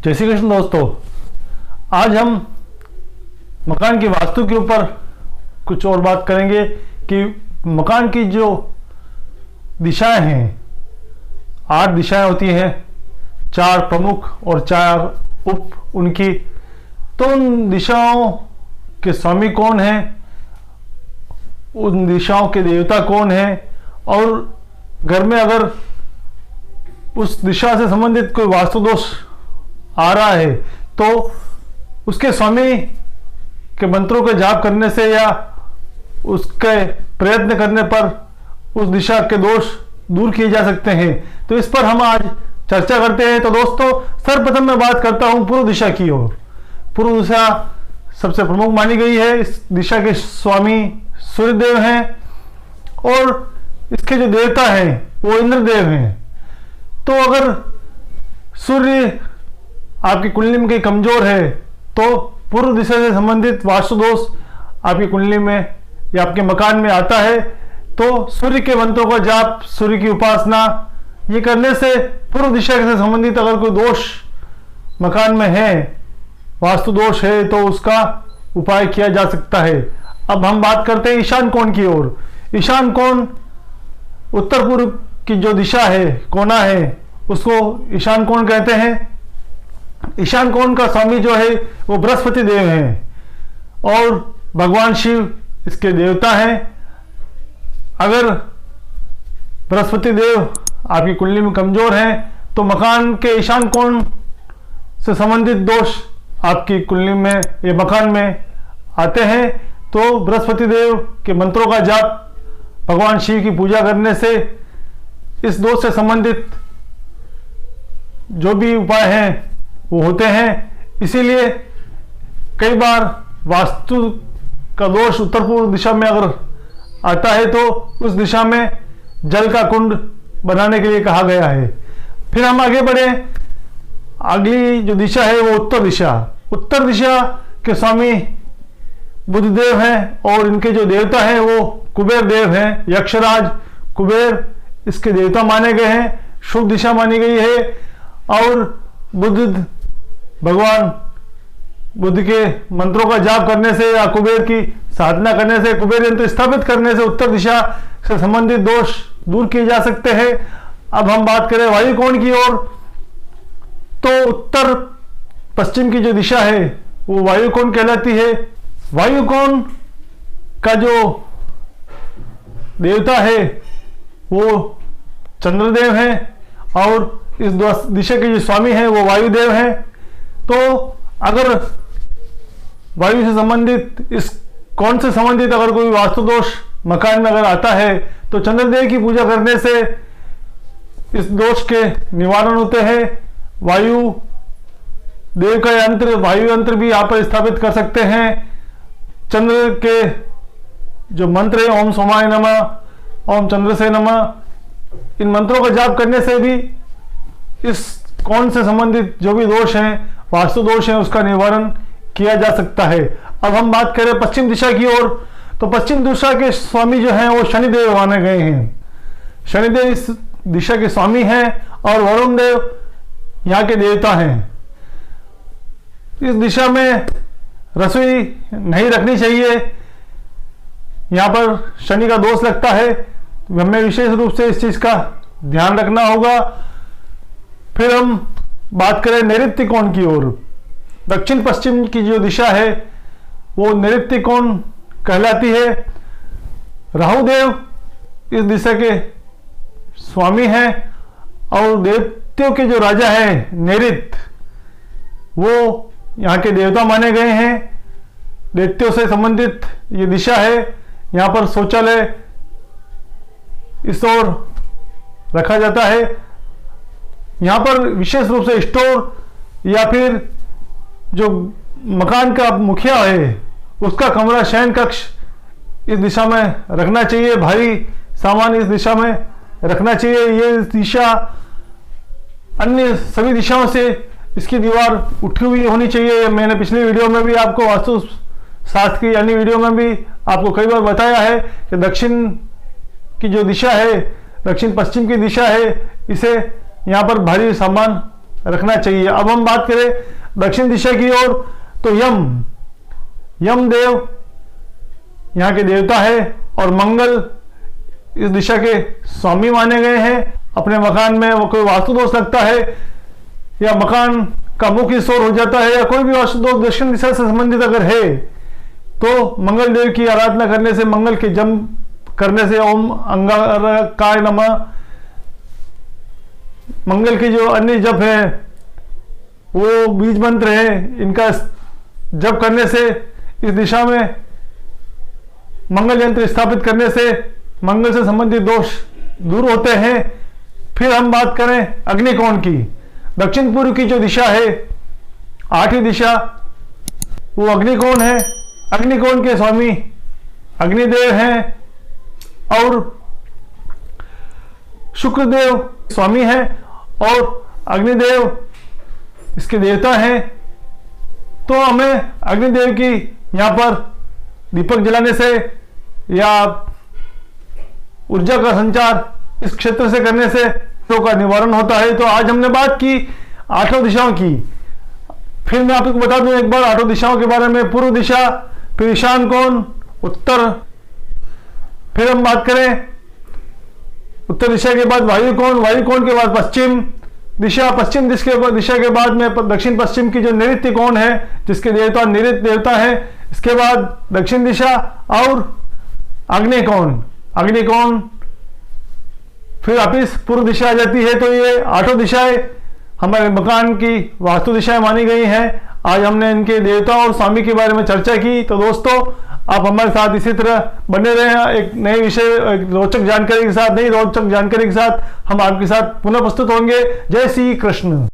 जय श्री कृष्ण दोस्तों, आज हम मकान की वास्तु के ऊपर कुछ और बात करेंगे कि मकान की जो दिशाएं हैं, 8 दिशाएं होती हैं, 4 प्रमुख और 4 उप उनकी। तो उन दिशाओं के स्वामी कौन हैं, उन दिशाओं के देवता कौन हैं, और घर में अगर उस दिशा से संबंधित कोई वास्तु दोष आ रहा है तो उसके स्वामी के मंत्रों के जाप करने से या उसके प्रयत्न करने पर उस दिशा के दोष दूर किए जा सकते हैं। तो इस पर हम आज चर्चा करते हैं। तो दोस्तों, सर्वप्रथम मैं बात करता हूं पूर्व दिशा की ओर। पूर्व दिशा सबसे प्रमुख मानी गई है। इस दिशा के स्वामी सूर्यदेव हैं और इसके जो देवता हैं वो इंद्रदेव हैं। तो अगर सूर्य आपकी कुंडली में कहीं कमजोर है तो पूर्व दिशा से संबंधित वास्तु दोष आपकी कुंडली में या आपके मकान में आता है तो सूर्य के मंत्रों का जाप, सूर्य की उपासना ये करने से पूर्व दिशा से संबंधित अगर कोई दोष मकान में है, वास्तु दोष है, तो उसका उपाय किया जा सकता है। अब हम बात करते हैं ईशान कोण की ओर। ईशान कोण उत्तर पूर्व की जो दिशा है, कोना है, उसको ईशान कोण कहते हैं। ईशान कोण का स्वामी जो है वो बृहस्पति देव हैं और भगवान शिव इसके देवता हैं। अगर बृहस्पति देव आपकी कुंडली में कमजोर हैं तो मकान के ईशान कोण से संबंधित दोष आपकी कुंडली में या मकान में आते हैं तो बृहस्पति देव के मंत्रों का जाप, भगवान शिव की पूजा करने से इस दोष से संबंधित जो भी उपाय हैं वो होते हैं। इसीलिए कई बार वास्तु का दोष उत्तर पूर्व दिशा में अगर आता है तो उस दिशा में जल का कुंड बनाने के लिए कहा गया है। फिर हम आगे बढ़े। अगली जो दिशा है वो उत्तर दिशा। उत्तर दिशा के स्वामी बुधदेव हैं और इनके जो देवता हैं वो कुबेर देव हैं। यक्षराज कुबेर इसके देवता माने गए हैं, शुभ दिशा मानी गई है। और बुध भगवान बुद्ध के मंत्रों का जाप करने से या कुबेर की साधना करने से, कुबेर यंत्र स्थापित करने से उत्तर दिशा से संबंधित दोष दूर किए जा सकते हैं। अब हम बात करें वायु कोण की ओर। तो उत्तर पश्चिम की जो दिशा है वो वायु कोण कहलाती है। वायु कोण का जो देवता है वो चंद्रदेव हैं और इस दिशा के जो स्वामी हैं वो वायुदेव हैं। तो अगर वायु से संबंधित, इस कोण से संबंधित अगर कोई वास्तु दोष मकान में अगर आता है तो चंद्रदेव की पूजा करने से इस दोष के निवारण होते हैं। वायु देव का यंत्र, वायु यंत्र भी आप स्थापित कर सकते हैं। चंद्र के जो मंत्र है, ओम सोमाय नमः, ओम चंद्र से नमः, इन मंत्रों का जाप करने से भी इस कोण से संबंधित जो भी दोष हैं, वास्तु दोष हैं, उसका निवारण किया जा सकता है। अब हम बात करें पश्चिम दिशा की ओर। तो पश्चिम दिशा के स्वामी जो हैं वो शनिदेव माने गए हैं। शनिदेव इस दिशा के स्वामी हैं और वरुण देव यहाँ के देवता हैं। इस दिशा में रसोई नहीं रखनी चाहिए, यहाँ पर शनि का दोष लगता है, हमें विशेष रूप से इस चीज का ध्यान रखना होगा। फिर हम बात करें नैऋत्य कोण की ओर। दक्षिण पश्चिम की जो दिशा है वो नैऋत्य कोण कहलाती है। राहुदेव इस दिशा के स्वामी हैं और देवताओं के जो राजा हैं नैऋत्य, वो यहाँ के देवता माने गए हैं। देवताओं से संबंधित ये दिशा है। यहाँ पर शौचालय इस ओर रखा जाता है। यहाँ पर विशेष रूप से स्टोर या फिर जो मकान का मुखिया है उसका कमरा, शयन कक्ष इस दिशा में रखना चाहिए। भारी सामान इस दिशा में रखना चाहिए। ये दिशा अन्य सभी दिशाओं से इसकी दीवार उठी हुई होनी चाहिए। मैंने पिछली वीडियो में भी आपको वास्तु शास्त्र की अन्य वीडियो में भी आपको कई बार बताया है कि दक्षिण की जो दिशा है, दक्षिण पश्चिम की दिशा है, इसे यहाँ पर भारी सामान रखना चाहिए। अब हम बात करें दक्षिण दिशा की ओर, तो यम देव यहाँ के देवता है और मंगल इस दिशा के स्वामी माने गए हैं। अपने मकान में वो कोई वास्तु दोष लगता है या मकान का मुख इस ओर हो जाता है या कोई भी वास्तु दोष दक्षिण दिशा से संबंधित अगर है, तो मंगल देव की आराधना करने से, मंगल के जप करने से, ओम अंगारकाय नमः, मंगल के जो अन्य जप है, वो बीज मंत्र है, इनका जप करने से इस दिशा में मंगल यंत्र स्थापित करने से मंगल से संबंधित दोष दूर होते हैं। फिर हम बात करें अग्निकोण की, दक्षिण पूर्व की जो दिशा है, 8वीं दिशा, वो अग्निकोण है। अग्निकोण के स्वामी अग्निदेव हैं और शुक्रदेव स्वामी हैं और अग्निदेव इसके देवता हैं। तो हमें अग्निदेव की यहाँ पर दीपक जलाने से या ऊर्जा का संचार इस क्षेत्र से करने से तो का निवारण होता है। तो आज हमने बात की 8 दिशाओं की। फिर मैं आपको बता दूं एक बार 8 दिशाओं के बारे में। पूर्व दिशा, फिर ईशान कोण, उत्तर, फिर हम बात करें उत्तर दिशा के बाद वायु कोण के बाद पश्चिम दिशा, पश्चिम दिशा के बाद में दक्षिण पश्चिम की जो नैऋत्य कोण है जिसके देवता नैऋत्य देवता है, इसके बाद दक्षिण दिशा और अग्निकोण, फिर वापिस पूर्व दिशा आ जाती है। तो ये 8 दिशाएं हमारे मकान की वास्तु दिशाएं मानी गई हैं। आज हमने इनके देवता और स्वामी के बारे में चर्चा की। तो दोस्तों, आप हमारे साथ इसी तरह बने रहे, एक नए विषय, एक रोचक जानकारी के साथ, नई रोचक जानकारी के साथ हम आपके साथ पुनः प्रस्तुत होंगे। जय श्री कृष्ण।